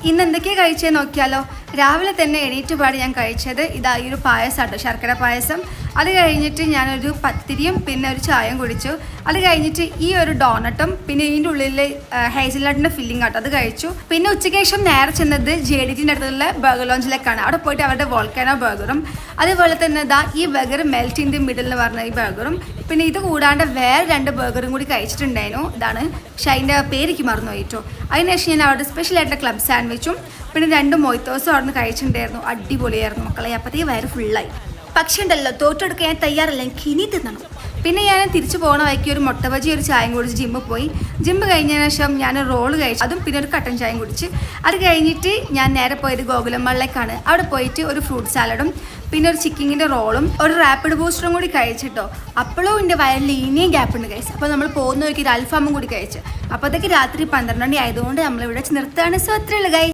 ഇന്ന് എന്തൊക്കെയാണ് കഴിച്ചത് നോക്കിയാലോ. രാവിലെ തന്നെ എണീറ്റ് പാടി ഞാൻ കഴിച്ചത് ഇതാ ഈ ഒരു പായസമാട്ടോ, ശർക്കര പായസം. അത് കഴിഞ്ഞിട്ട് ഞാനൊരു പത്തിരിയും പിന്നെ ഒരു ചായയും കുടിച്ചു. അത് കഴിഞ്ഞിട്ട് ഈ ഒരു ഡോണട്ടും പിന്നെ ഇതിൻ്റെ ഉള്ളിൽ ഹേസൽനട്ടിൻ്റെ ഫില്ലിംഗ് ആട്ടോ, അത് കഴിച്ചു. പിന്നെ ഉച്ചയ്ക്ക് ശേഷം നേരെ ചെന്നത് JDTൻ്റെ അടുത്തുള്ള ബർഗർ ലോഞ്ചിലേക്കാണ്. അവിടെ പോയിട്ട് അവരുടെ വോൾക്കാനോ ബർഗറും അതുപോലെ തന്നെ ഇതാ ഈ burger melt in the middle എന്ന് പറഞ്ഞ ഈ ബർഗറും പിന്നെ ഇത് കൂടാണ്ട് വേറെ 2 ബർഗറും കൂടി കഴിച്ചിട്ടുണ്ടായിരുന്നു. ഇതാണ് പക്ഷെ അതിൻ്റെ പേരിക്ക് മറന്നു പോയിട്ടോ. അതിനുശേഷം ഞാൻ അവിടെ സ്പെഷ്യലായിട്ടുള്ള ക്ലബ് സാൻഡ്വിച്ചും പിന്നെ 2 മൊയ്ത്തോസും അവിടെ നിന്ന് കഴിച്ചിട്ടുണ്ടായിരുന്നു. അടിപൊളിയായിരുന്നു മക്കളെ. അപ്പോഴത്തേക്ക് വയറ് ഫുള്ളായി. പക്ഷേ ഉണ്ടല്ലോ, തോറ്റെടുക്കാൻ ഞാൻ തയ്യാറല്ല, എനിക്ക് ഇനി തിന്നണം. പിന്നെ ഞാൻ തിരിച്ചു പോകണ വഴിക്ക് ഒരു മുട്ട ബജി ഒരു ചായയും കുടിച്ച് ജിമ്മിൽ പോയി. ജിമ്മ് കഴിഞ്ഞതിന് ശേഷം ഞാൻ റോള് കഴിച്ചു, അതും പിന്നെ ഒരു കട്ടൻ ചായയും കുടിച്ച്. അത് കഴിഞ്ഞിട്ട് ഞാൻ നേരെ പോയത് ഗോകുലമ്മളിലേക്കാണ്. അവിടെ പോയിട്ട് ഒരു ഫ്രൂട്ട് സാലഡും പിന്നെ ഒരു ചിക്കനിൻ്റെ റോളും ഒരു റാപ്പിഡ് ബൂസ്റ്ററും കൂടി കഴിച്ചിട്ടോ. അപ്പോഴും എൻ്റെ വയറിൽ ഇനിയും ഗ്യാപ്പുണ്ട് കഴിച്ചു. അപ്പോൾ നമ്മൾ പോകുന്നവർക്ക് ഒരു അൽഫാമും കൂടി കഴിച്ചു. അപ്പോഴത്തേക്ക് രാത്രി 12 മണി ആയതുകൊണ്ട് നമ്മളിവിടെ നിർത്തുകയാണ്. സോ അത്രയുള്ളൂ ഗൈസ്.